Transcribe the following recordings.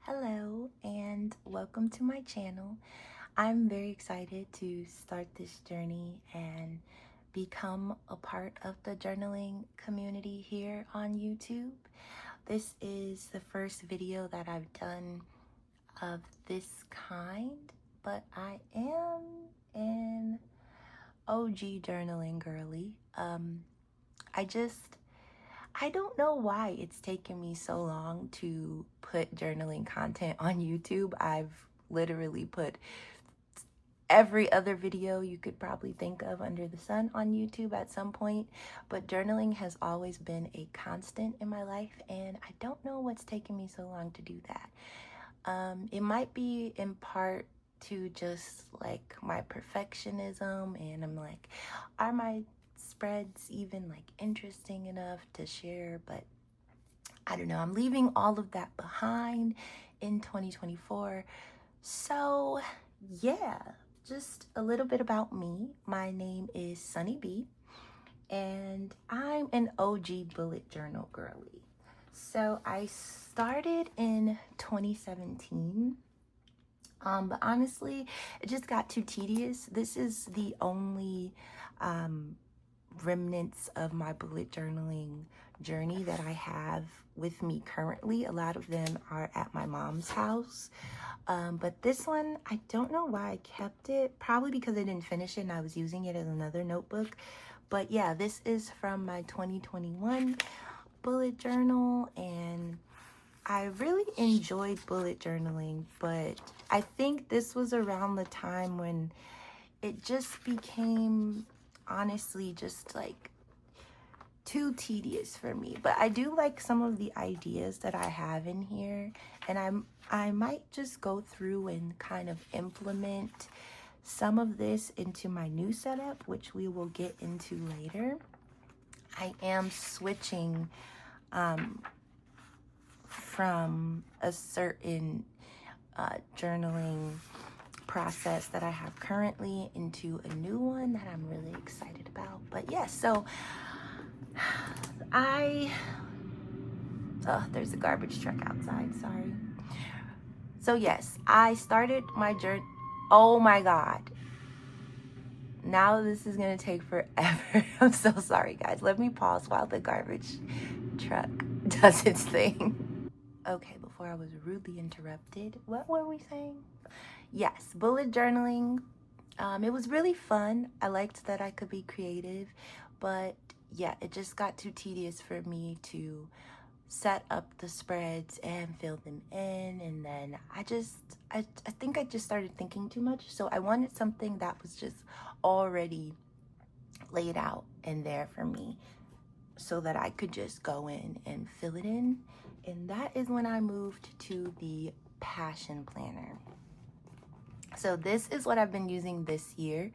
Hello and welcome to my channel. I'm very excited to start this journey and become a part of the journaling community here on YouTube. This is the first video that I've done of this kind, but I am an OG journaling girly. I don't know why it's taken me so long to put journaling content on YouTube. I've literally put every other video you could probably think of under the sun on YouTube at some point, but journaling has always been a constant in my life, and I don't know what's taken me so long to do that. It might be in part to just like my perfectionism, and I'm like, are my spreads even like interesting enough to share? But I don't know, I'm leaving all of that behind in 2024. So yeah, just a little bit about me. My name is Sunny B, and I'm an OG bullet journal girly. So I started in 2017. But honestly, it just got too tedious. This is the only remnants of my bullet journaling journey that I have with me currently. A lot of them are at my mom's house. But this one, I don't know why I kept it. Probably because I didn't finish it and I was using it as another notebook. But yeah, this is from my 2021 bullet journal, and I really enjoyed bullet journaling, but I think this was around the time when it just became, honestly, just like too tedious for me. But I do like some of the ideas that I have in here, and I might just go through and kind of implement some of this into my new setup, which we will get into later. I am switching from a certain journaling process that I have currently into a new one that I'm really excited about. But yes, so there's a garbage truck outside, sorry. So yes, I started my journey. Oh my God. Now this is gonna take forever. I'm so sorry, guys. Let me pause while the garbage truck does its thing. Okay, before I was rudely interrupted, what were we saying? Yes, bullet journaling. It was really fun. I liked that I could be creative, but yeah, it just got too tedious for me to set up the spreads and fill them in. And then I think I just started thinking too much. So I wanted something that was just already laid out in there for me so that I could just go in and fill it in. And that is when I moved to the Passion Planner. So this is what I've been using this year.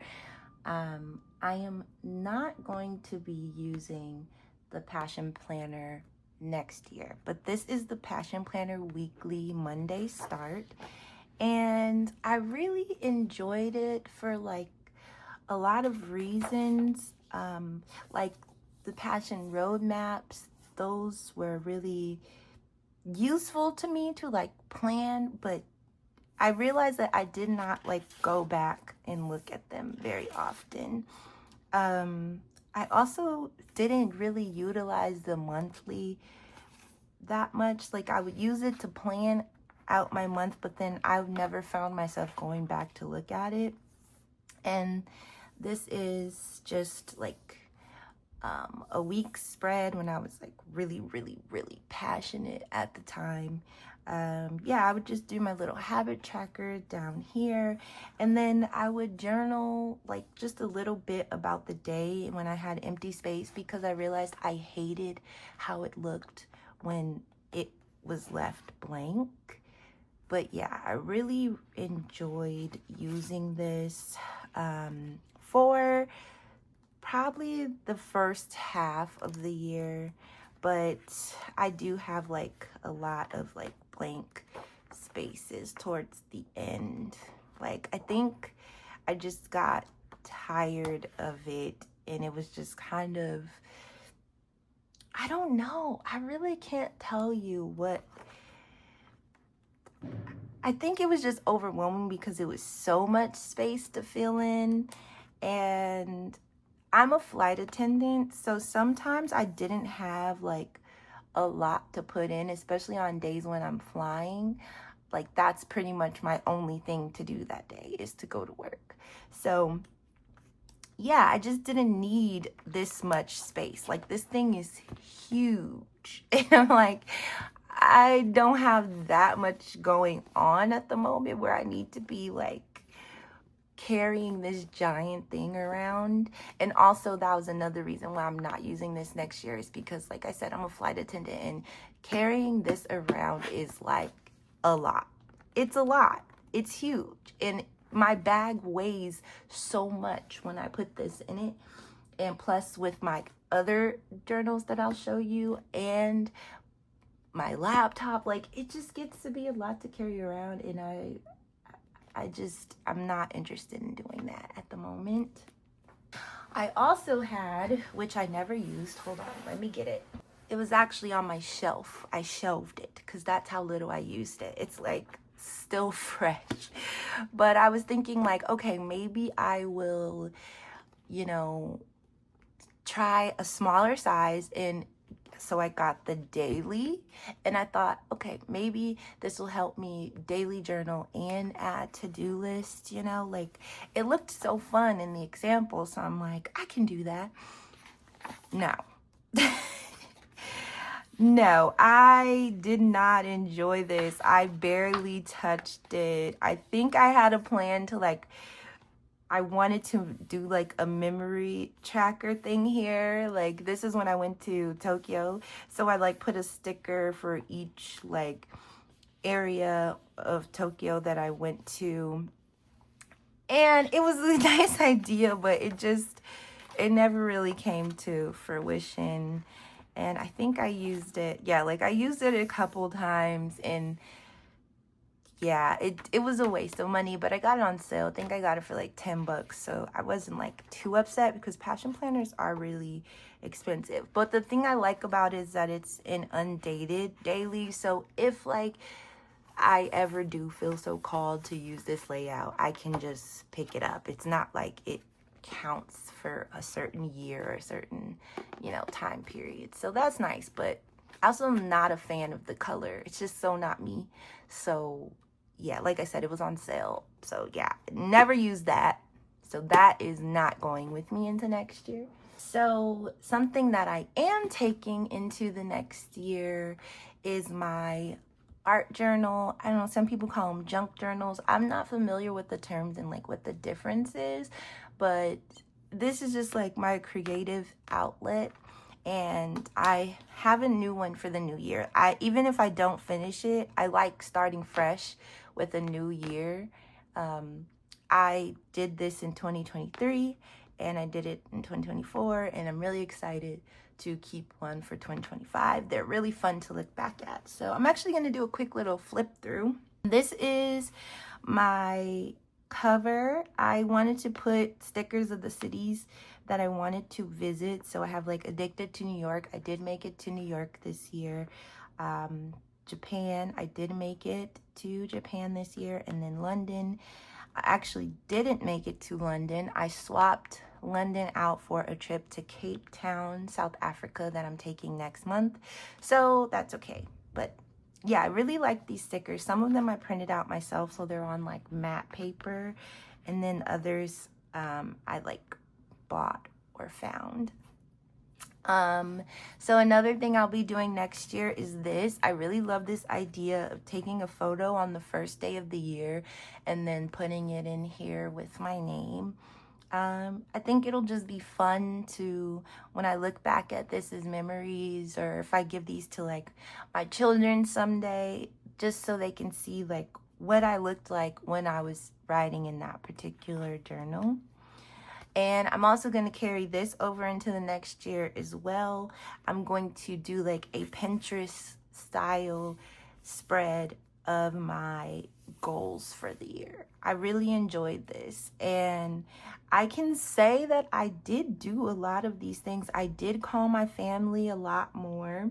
I am not going to be using the Passion Planner next year, but this is the Passion Planner weekly Monday start. And I really enjoyed it for like a lot of reasons. Like the Passion roadmaps, those were really useful to me to like plan, but I realized that I did not like go back and look at them very often. I also didn't really utilize the monthly that much. Like I would use it to plan out my month, but then I've never found myself going back to look at it. And this is just like a week spread when I was like really, really, really passionate at the time. Yeah, I would just do my little habit tracker down here, and then I would journal like just a little bit about the day when I had empty space, because I realized I hated how it looked when it was left blank. But yeah, I really enjoyed using this for probably the first half of the year, but I do have like a lot of like blank spaces towards the end. Like I think I just got tired of it, and it was just kind of, I don't know, I really can't tell you I think it was just overwhelming because it was so much space to fill in. And I'm a flight attendant, so sometimes I didn't have like a lot to put in, especially on days when I'm flying. Like that's pretty much my only thing to do that day is to go to work. So yeah, I just didn't need this much space. Like this thing is huge. And I'm like, I don't have that much going on at the moment where I need to be like carrying this giant thing around. And also that was another reason why I'm not using this next year, is because like I said, I'm a flight attendant and carrying this around is like a lot. It's a lot. It's huge. And my bag weighs so much when I put this in it. And plus with my other journals that I'll show you and my laptop, like it just gets to be a lot to carry around, and I'm not interested in doing that at the moment. I also had, which I never used, hold on, let me get it. It was actually on my shelf. I shelved it because that's how little I used it. It's like still fresh. But I was thinking like, okay, maybe I will, you know, try a smaller size. And so I got the daily, and I thought, okay, maybe this will help me daily journal and add to-do list, you know, like it looked so fun in the example. So I'm like, I can do that. No. No, I did not enjoy this. I barely touched it. I think I had a plan to like, I wanted to do like a memory tracker thing here. Like this is when I went to Tokyo. So I like put a sticker for each like area of Tokyo that I went to. And it was a nice idea, but it never really came to fruition. And I think I used it, yeah, like I used it a couple times, and yeah, it was a waste of money, but I got it on sale. I think I got it for like $10, so I wasn't like too upset because passion planners are really expensive. But the thing I like about it is that it's an undated daily, so if like I ever do feel so called to use this layout, I can just pick it up. It's not like it counts for a certain year or a certain, you know, time period. So that's nice, but I also am not a fan of the color. It's just so not me. So yeah, like I said, it was on sale. So yeah, never used that. So that is not going with me into next year. So something that I am taking into the next year is my art journal. I don't know, some people call them junk journals. I'm not familiar with the terms and like what the difference is, but this is just like my creative outlet, and I have a new one for the new year. Even if I don't finish it, I like starting fresh with a new year. I did this in 2023 and I did it in 2024, and I'm really excited to keep one for 2025. They're really fun to look back at. So I'm actually going to do a quick little flip through. This is my cover. I wanted to put stickers of the cities that I wanted to visit. So I have like Addicted to New York. I did make it to New York this year. Japan, I did make it to Japan this year. And then London, I actually didn't make it to London. I swapped London out for a trip to Cape Town, South Africa that I'm taking next month. So that's okay. But yeah, I really like these stickers. Some of them I printed out myself, so they're on like matte paper. And then others I like bought or found. So another thing I'll be doing next year is this. I really love this idea of taking a photo on the first day of the year and then putting it in here with my name. I think it'll just be fun to, when I look back at this as memories, or if I give these to like my children someday, just so they can see like what I looked like when I was writing in that particular journal. And I'm also going to carry this over into the next year as well. I'm going to do like a Pinterest style spread of my goals for the year. I really enjoyed this, and I can say that I did do a lot of these things. I did call my family a lot more.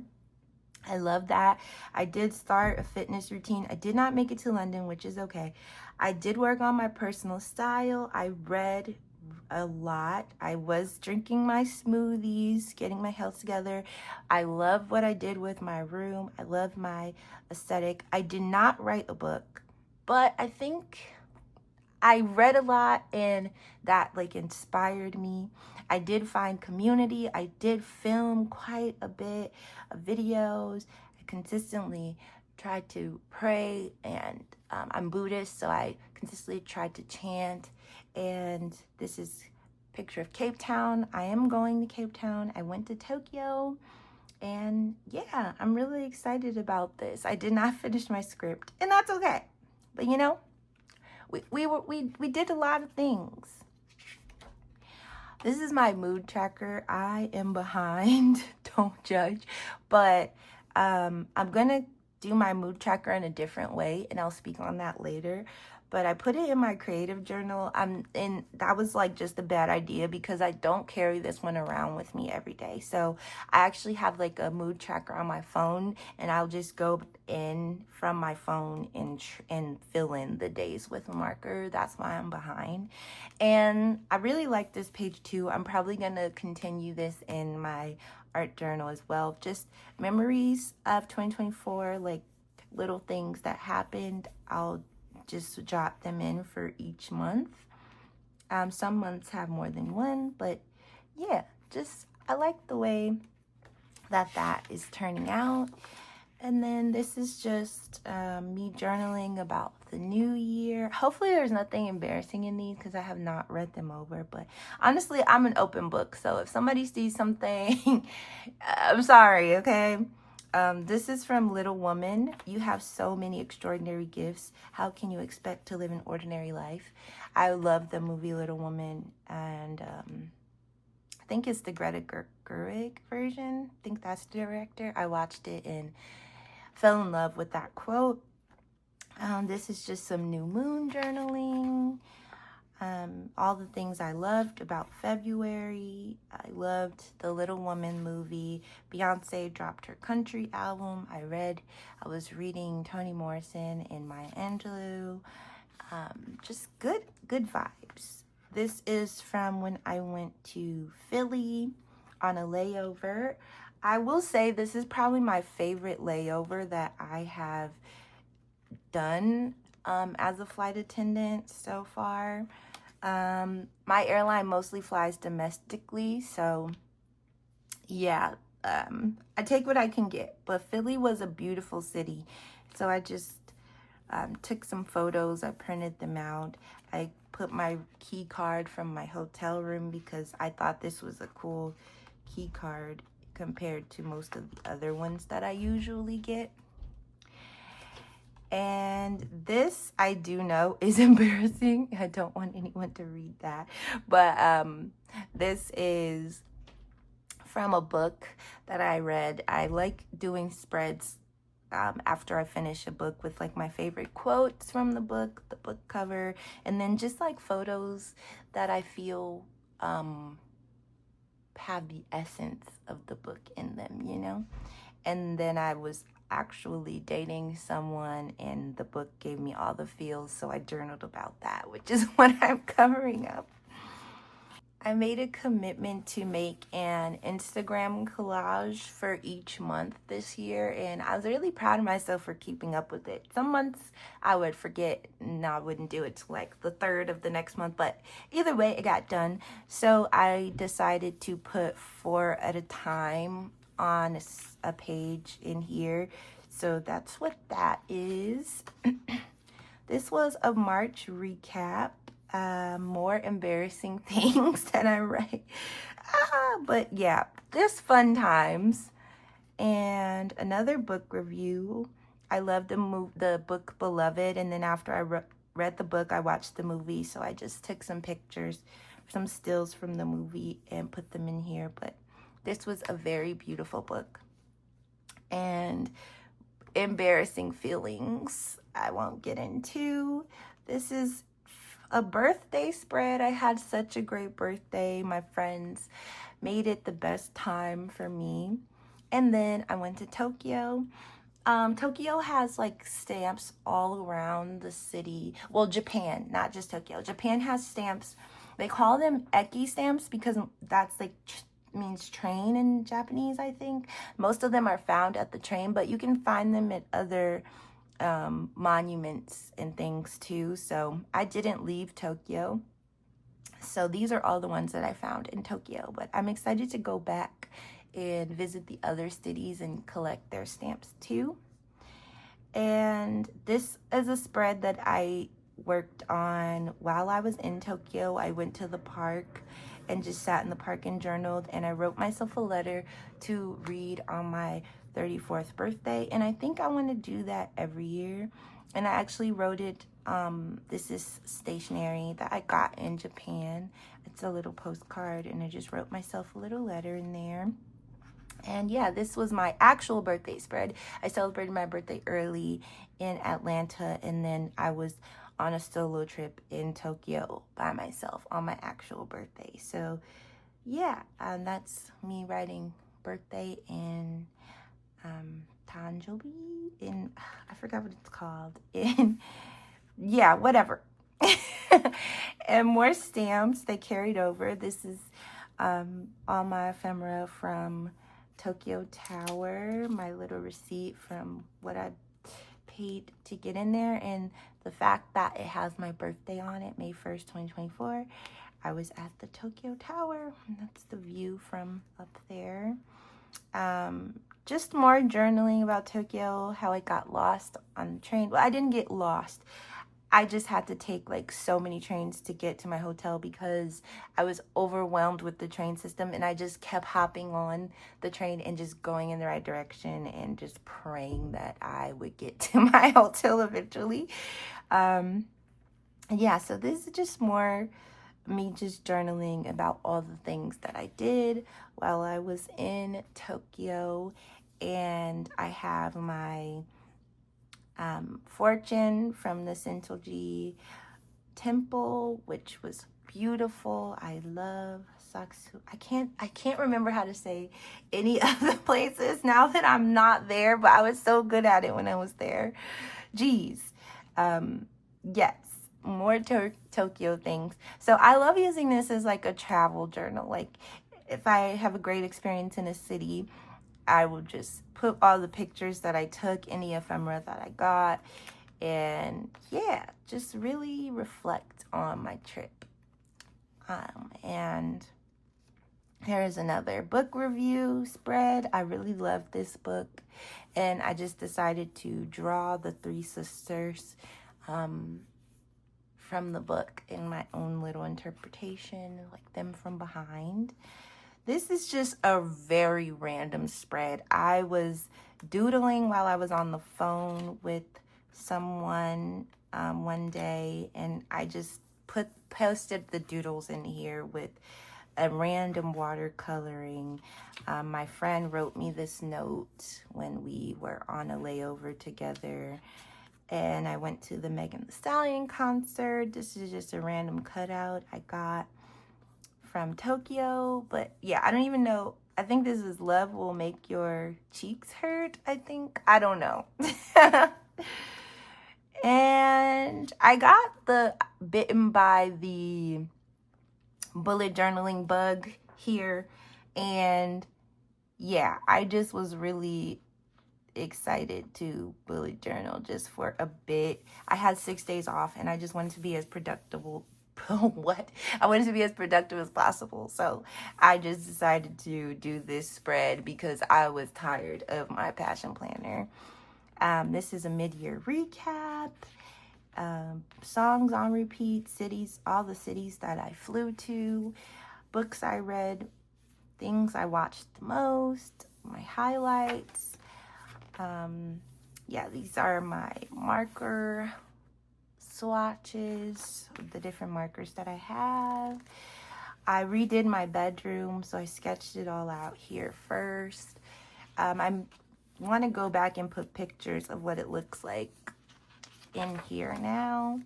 I love that. I did start a fitness routine. I did not make it to London, which is okay. I did work on my personal style. I read a lot. I was drinking my smoothies, getting my health together. I love what I did with my room. I love my aesthetic. I did not write a book, but I think I read a lot and that like inspired me. I did find community. I did film quite a bit of videos. I consistently tried to pray, and I'm Buddhist, so I consistently tried to chant. And this is a picture of Cape Town. I am going to Cape Town. I went to Tokyo, and yeah, I'm really excited about this. I did not finish my script, and that's okay. But you know, we did a lot of things. This is my mood tracker. I am behind. Don't judge. But I'm gonna do my mood tracker in a different way, and I'll speak on that later. But I put it in my creative journal. And that was like just a bad idea because I don't carry this one around with me every day. So I actually have like a mood tracker on my phone, and I'll just go in from my phone and fill in the days with a marker. That's why I'm behind. And I really like this page too. I'm probably gonna continue this in my art journal as well. Just memories of 2024, like little things that happened. I'll just jot them in for each month. Some months have more than one, but yeah, just I like the way that is turning out. And then this is just me journaling about the new year. Hopefully there's nothing embarrassing in these because I have not read them over. But honestly, I'm an open book. So if somebody sees something, I'm sorry, okay? This is from Little Woman. You have so many extraordinary gifts. How can you expect to live an ordinary life? I love the movie Little Woman. And I think it's the Greta Gerwig version. I think that's the director. I watched it and fell in love with that quote. This is just some new moon journaling. All the things I loved about February. I loved the Little Woman movie. Beyonce dropped her country album. I was reading Toni Morrison and Maya Angelou. Just good vibes. This is from when I went to Philly on a layover. I will say this is probably my favorite layover that I have done as a flight attendant so far. My airline mostly flies domestically, so yeah, I take what I can get. But Philly was a beautiful city, so I just took some photos. I printed them out. I put my key card from my hotel room because I thought this was a cool key card compared to most of the other ones that I usually get. And this I do know is embarrassing. I don't want anyone to read that. But this is from a book that I read. I like doing spreads after I finish a book with like my favorite quotes from the book cover, and then just like photos that I feel have the essence of the book in them, you know? And then I was actually dating someone and the book gave me all the feels, so I journaled about that, which is what I'm covering up. I made a commitment to make an Instagram collage for each month this year, and I was really proud of myself for keeping up with it. Some months I would forget and I wouldn't do it till like the 3rd of the next month, but either way it got done. So I decided to put 4 at a time on a page in here. So that's what that is. This was a March recap. More embarrassing things that I write. But yeah, just fun times. And another book review. I love the book Beloved, and then after I read the book, I watched the movie, so I just took some pictures, some stills from the movie and put them in here. But this was a very beautiful book. And embarrassing feelings I won't get into. This is a birthday spread. I had such a great birthday. My friends made it the best time for me. And then I went to Tokyo. Tokyo has like stamps all around the city. Well, Japan, not just Tokyo. Japan has stamps. They call them eki stamps because that's like means train in Japanese, I think. Most of them are found at the train, but you can find them at other monuments and things too. So I didn't leave Tokyo. So these are all the ones that I found in Tokyo, but I'm excited to go back and visit the other cities and collect their stamps too. And this is a spread that I worked on while I was in Tokyo. I went to the park and just sat in the park and journaled, and I wrote myself a letter to read on my 34th birthday, and I think I want to do that every year. And I actually wrote it, this is stationery that I got in Japan. It's a little postcard, and I just wrote myself a little letter in there. And yeah, this was my actual birthday spread. I celebrated my birthday early in Atlanta, and then I was on a solo trip in Tokyo by myself on my actual birthday. So yeah, that's me writing birthday and Tanjobi in, I forgot what it's called, in, yeah, whatever. And more stamps they carried over. This is all my ephemera from Tokyo Tower, my little receipt from what I paid to get in there, and the fact that it has my birthday on it, May 1st, 2024. I was at the Tokyo Tower, and that's the view from up there. Just more journaling about Tokyo, how I got lost on the train. Well, I didn't get lost. I just had to take like so many trains to get to my hotel because I was overwhelmed with the train system, and I just kept hopping on the train and just going in the right direction and just praying that I would get to my hotel eventually. Yeah, so this is just more me just journaling about all the things that I did while I was in Tokyo. And I have my fortune from the Sentoji temple, which was beautiful. I love Saksu. I can't remember how to say any of the places now that I'm not there, but I was so good at it when I was there. Geez. Yes, more Tokyo things. So I love using this as like a travel journal. Like if I have a great experience in a city, I will just put all the pictures that I took, any ephemera that I got, and yeah, just really reflect on my trip. And here is another book review spread. I really love this book, and I just decided to draw the three sisters from the book in my own little interpretation, like them from behind. This is just a very random spread. I was doodling while I was on the phone with someone one day, and I just posted the doodles in here with a random watercoloring. My friend wrote me this note when we were on a layover together, and I went to the Megan Thee Stallion concert. This is just a random cutout I got from Tokyo, but yeah, I don't even know. I think this is Love Will Make Your Cheeks Hurt, I think. I don't know. And I got the bitten by the bullet journaling bug here, and yeah, I just was really excited to bullet journal just for a bit. I had 6 days off, and I just wanted to be as productive I wanted to be as productive as possible. So I just decided to do this spread because I was tired of my passion planner. This is a mid-year recap. Songs on repeat, cities, all the cities that I flew to, books I read, things I watched the most, my highlights. Yeah, these are my marker swatches, the different markers that I have. I redid my bedroom, so I sketched it all out here first. I want to go back and put pictures of what it looks like in here now.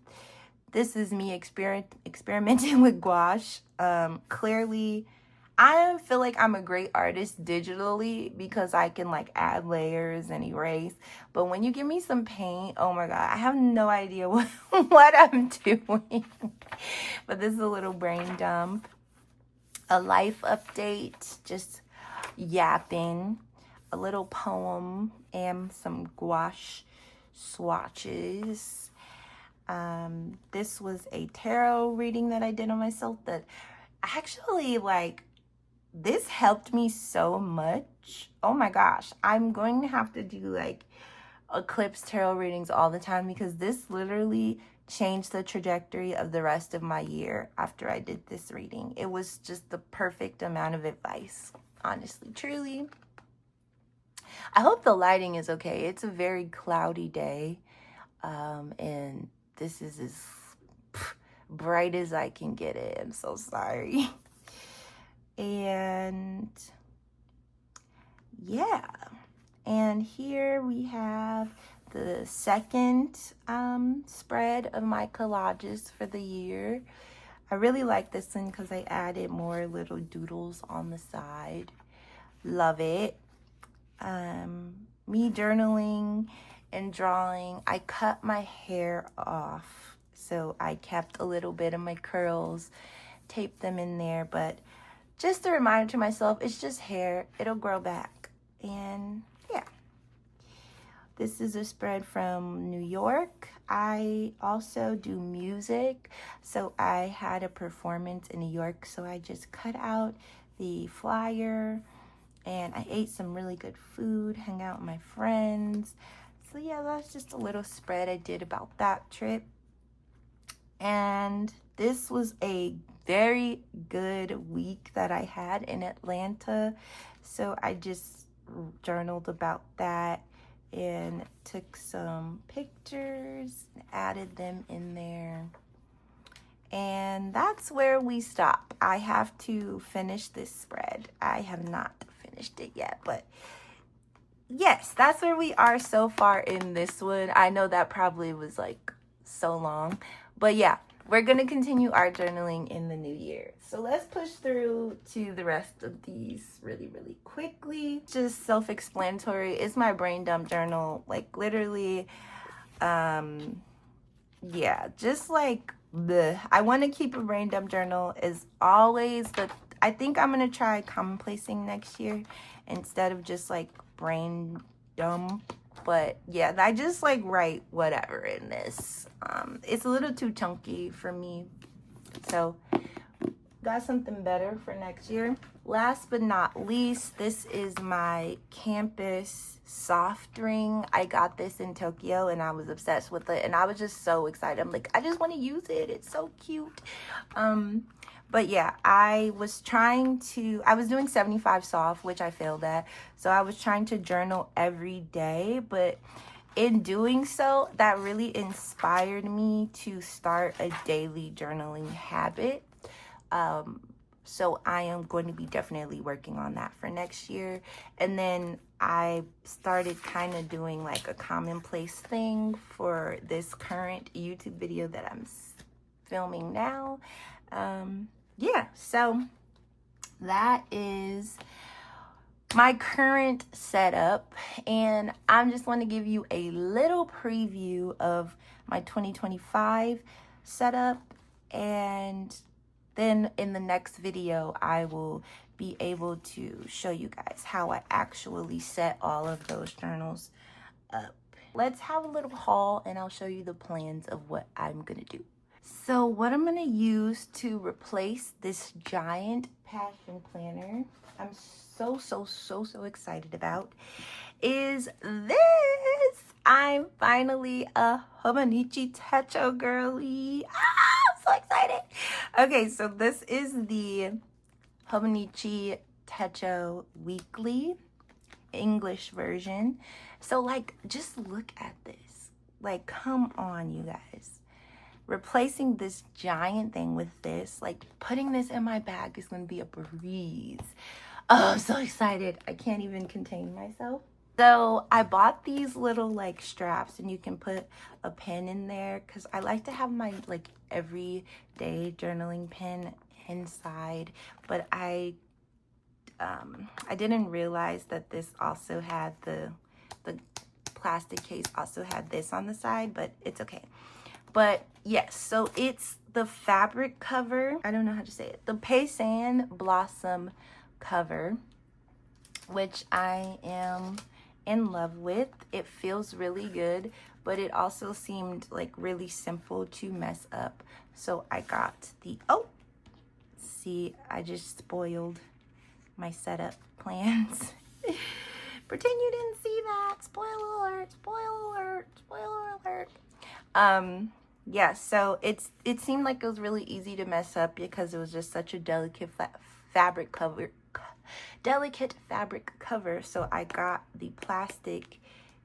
This is me experimenting with gouache. Clearly, I feel like I'm a great artist digitally because I can like add layers and erase. But when you give me some paint, oh my God, I have no idea what I'm doing. But this is a little brain dump. A life update, just yapping. A little poem and some gouache swatches. This was a tarot reading that I did on myself that actually like, this helped me so much. Oh my gosh, I'm going to have to do like eclipse tarot readings all the time because this literally changed the trajectory of the rest of my year after I did this reading. It was just the perfect amount of advice, honestly, truly. I hope the lighting is okay. It's a very cloudy day, and this is as bright as I can get it. I'm so sorry. And yeah, and here we have the second spread of my collages for the year. I really like this one because I added more little doodles on the side. Love it. Me journaling and drawing. I cut my hair off, so I kept a little bit of my curls, taped them in there, but just a reminder to myself, it's just hair. It'll grow back. And yeah. This is a spread from New York. I also do music. So I had a performance in New York. So I just cut out the flyer and I ate some really good food, hung out with my friends. So yeah, that's just a little spread I did about that trip. And this was a very good week that I had in Atlanta. So I just journaled about that and took some pictures and added them in there. And that's where we stop. I have to finish this spread. I have not finished it yet, but yes, that's where we are so far in this one. I know that probably was like so long, but yeah, we're going to continue our journaling in the new year. So let's push through to the rest of these really, really quickly. Just self-explanatory. It's my brain dump journal. Like literally, yeah, just like bleh. I want to keep a brain dump journal is always I think I'm going to try commonplacing next year instead of just like brain dump. But yeah, I just like write whatever in this. It's a little too chunky for me. So got something better for next year. Last but not least, this is my campus soft ring. I got this in Tokyo and I was obsessed with it. And I was just so excited. I'm like, I just want to use it. It's so cute. But yeah, I was doing 75 soft, which I failed at. So I was trying to journal every day, but in doing so, that really inspired me to start a daily journaling habit. So I am going to be definitely working on that for next year. And then I started kind of doing like a commonplace thing for this current YouTube video that I'm filming now. Yeah, so that is my current setup, and I'm just want to give you a little preview of my 2025 setup, and then in the next video I will be able to show you guys how I actually set all of those journals up. Let's have a little haul and I'll show you the plans of what I'm gonna do. So what I'm gonna use to replace this giant passion planner I'm so excited about is this. I'm finally a hobonichi techo girly. I'm so excited. Okay, so this is the hobonichi techo weekly English version. So like, just look at this. Like, come on, you guys. Replacing this giant thing with this, like putting this in my bag is going to be a breeze. Oh, I'm so excited. I can't even contain myself. So I bought these little like straps and you can put a pen in there because I like to have my like everyday journaling pen inside, but I I didn't realize that this also had the plastic case also had this on the side, but it's okay. But yes, so it's the fabric cover. I don't know how to say it. The Paysan Blossom cover, which I am in love with. It feels really good, but it also seemed like really simple to mess up. So I got the, oh, see, I just spoiled my setup plans. Pretend you didn't see that. Spoiler alert, spoiler alert, spoiler alert. Yeah, so it seemed like it was really easy to mess up because it was just such a delicate fabric cover. So I got the plastic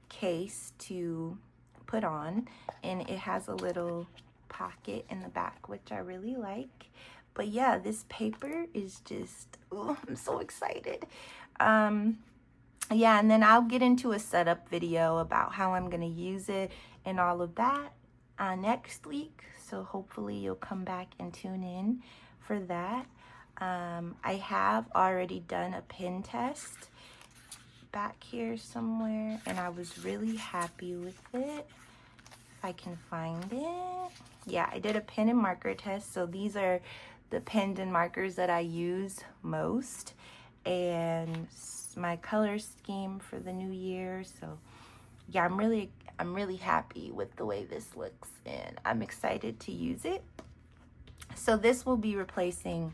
case to put on, and it has a little pocket in the back, which I really like. But yeah, this paper is just, oh, I'm so excited. Yeah, and then I'll get into a setup video about how I'm gonna use it and all of that next week. So hopefully you'll come back and tune in for that. I have already done a pen test back here somewhere, and I was really happy with it. If I can find it. Yeah, I did a pen and marker test. So these are the pens and markers that I use most, and my color scheme for the new year. So yeah, I'm really happy with the way this looks, and I'm excited to use it. So this will be replacing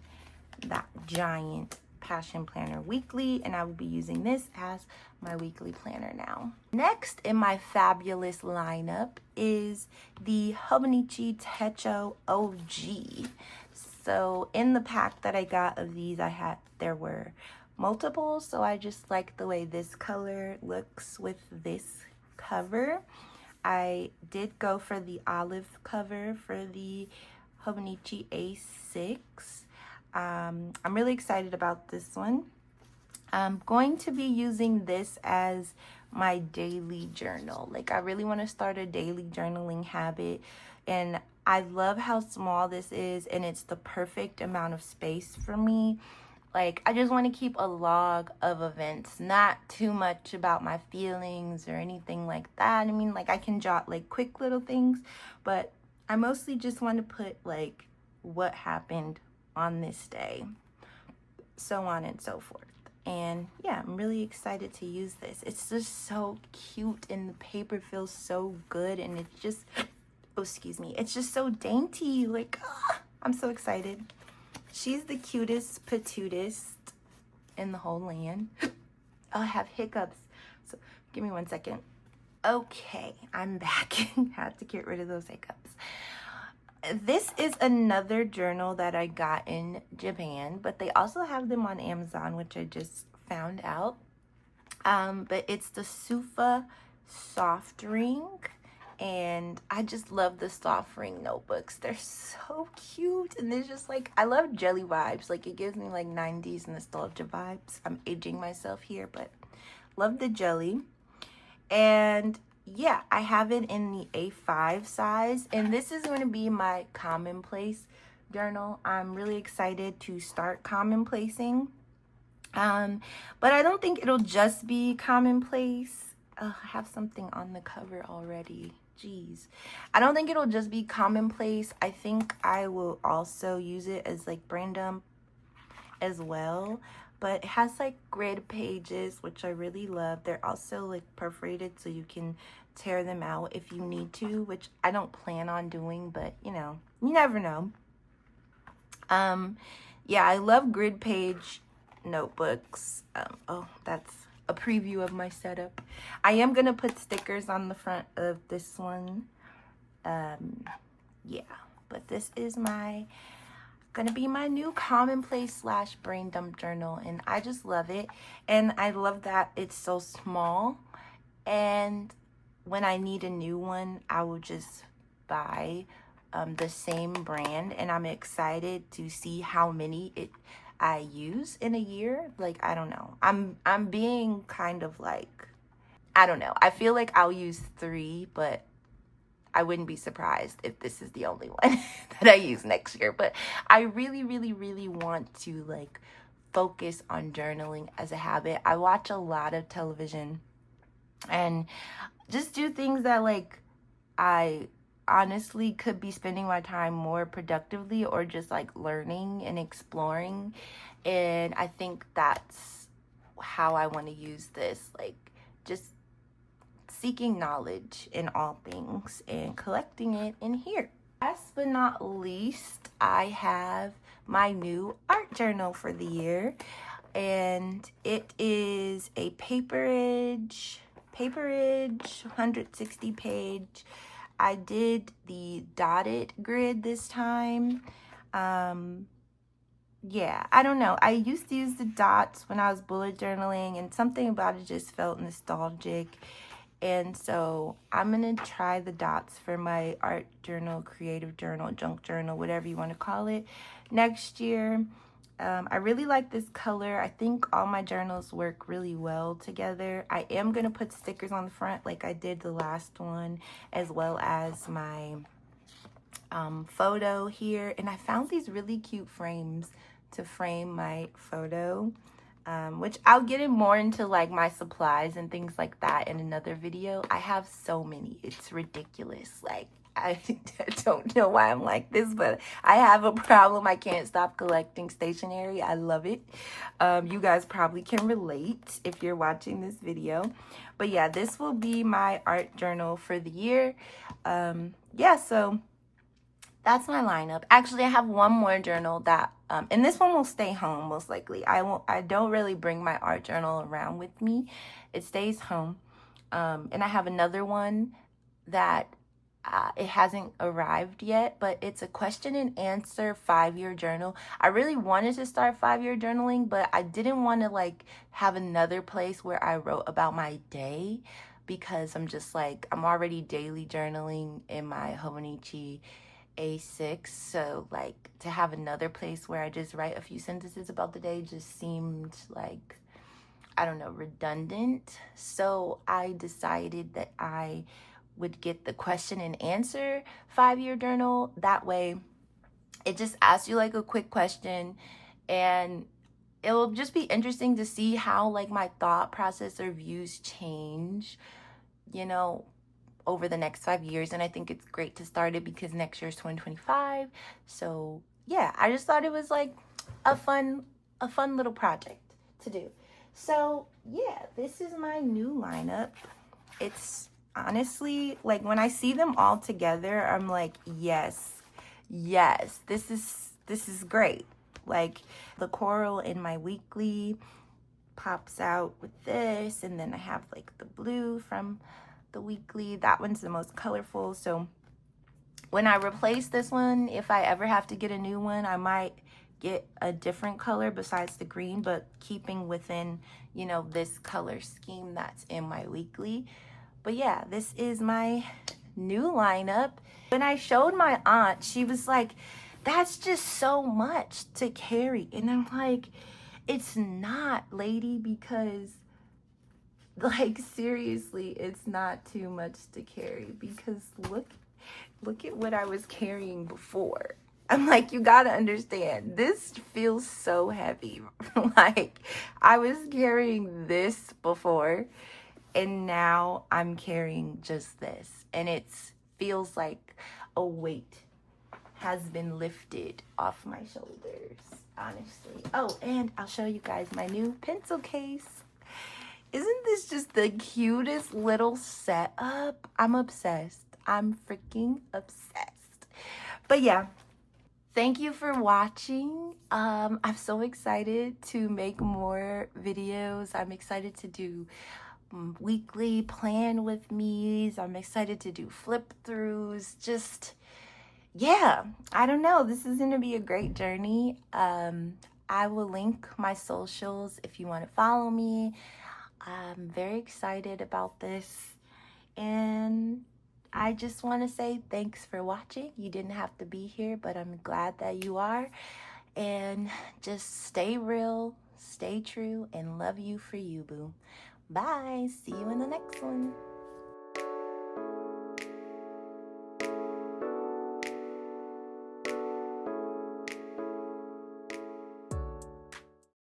that giant Passion Planner Weekly, and I will be using this as my weekly planner now. Next in my fabulous lineup is the Hobonichi Techo OG. So in the pack that I got of these, there were multiple, so I just like the way this color looks with this cover. I did go for the olive cover for the Hobonichi A6. I'm really excited about this one. I'm going to be using this as my daily journal. Like, I really want to start a daily journaling habit, and I love how small this is, and it's the perfect amount of space for me. Like, I just want to keep a log of events, not too much about my feelings or anything like that. I mean, like, I can jot like quick little things, but I mostly just want to put like what happened on this day, so on and so forth. And yeah, I'm really excited to use this. It's just so cute, and the paper feels so good, and it's just, oh, excuse me, it's just so dainty. Like, I'm so excited. She's the cutest patutist in the whole land. I have hiccups, so give me 1 second. Okay, I'm back. Had to get rid of those hiccups. This is another journal that I got in Japan, but they also have them on Amazon, which I just found out. But it's the Sufa Soft Ring, and I just love the soft ring notebooks. They're so cute, and they're just like, I love jelly vibes. Like, it gives me like 90s nostalgia vibes. I'm aging myself here, but love the jelly. And yeah, I have it in the A5 size, and this is going to be my commonplace journal. I'm really excited to start commonplacing. But I don't think it'll just be commonplace. I have something on the cover already. Jeez. I don't think it'll just be commonplace. I think I will also use it as like brain dump as well. But it has like grid pages, which I really love. They're also like perforated, so you can tear them out if you need to, which I don't plan on doing, but you know, you never know. Yeah, I love grid page notebooks. Oh, that's a preview of my setup. I am gonna put stickers on the front of this one. Yeah, but this is gonna be my new commonplace / brain dump journal, and I just love it. And I love that it's so small, and when I need a new one, I will just buy the same brand, and I'm excited to see how many I use in a year. Like, I don't know, I'm being kind of like, I don't know, I feel like I'll use 3, but I wouldn't be surprised if this is the only one that I use next year. But I really, really, really want to like focus on journaling as a habit. I watch a lot of television and just do things that like I honestly could be spending my time more productively or just like learning and exploring. And I think that's how I want to use this, like just seeking knowledge in all things and collecting it in here. Last but not least, I have my new art journal for the year, and it is a paperage 160 page. I did the dotted grid this time. Yeah, I don't know. I used to use the dots when I was bullet journaling, and something about it just felt nostalgic. And so I'm going to try the dots for my art journal, creative journal, junk journal, whatever you want to call it, next year. I really like this color. I think all my journals work really well together. I am going to put stickers on the front like I did the last one, as well as my photo here. And I found these really cute frames to frame my photo. Which I'll get in more into like my supplies and things like that in another video. I have so many, it's ridiculous. Like I don't know why I'm like this, but I have a problem. I can't stop collecting stationery. I love it. You guys probably can relate if you're watching this video. But yeah, this will be my art journal for the year. Yeah, so that's my lineup. Actually, I have one more journal that and this one will stay home most likely. I don't really bring my art journal around with me. It stays home. And I have another one that it hasn't arrived yet, but it's a question and answer 5-year journal. I really wanted to start 5-year journaling, but I didn't want to like have another place where I wrote about my day, because I'm just like, I'm already daily journaling in my hobonichi A6, so like to have another place where I just write a few sentences about the day just seemed like, I don't know, redundant. So I decided that I would get the question and answer 5-year journal. That way it just asks you like a quick question, and it will just be interesting to see how like my thought process or views change, you know, over the next 5 years. And I think it's great to start it because next year is 2025. So yeah, I just thought it was like a fun little project to do. So yeah, this is my new lineup. It's honestly like when I see them all together, I'm like, yes, this is great. Like the coral in my weekly pops out with this, and then I have like the blue from the weekly. That one's the most colorful. So when I replace this one, if I ever have to get a new one, I might get a different color besides the green, but keeping within, you know, this color scheme that's in my weekly. But yeah, this is my new lineup. When I showed my aunt, she was like, that's just so much to carry. And I'm like, it's not, lady, because like seriously, it's not too much to carry, because look at what I was carrying before. I'm like, you gotta understand, this feels so heavy. Like I was carrying this before, and now I'm carrying just this, and it feels like a weight has been lifted off my shoulders, honestly. Oh, and I'll show you guys my new pencil case. Isn't this just the cutest little setup? I'm obsessed. I'm freaking obsessed. But yeah, thank you for watching. I'm so excited to make more videos. I'm excited to do weekly plan with me's. I'm excited to do flip throughs. Just, yeah, I don't know. This is going to be a great journey. I will link my socials if you want to follow me. I'm very excited about this, and I just want to say thanks for watching. You didn't have to be here, but I'm glad that you are. And just stay real, stay true, and love you for you, boo. Bye. See you in the next one.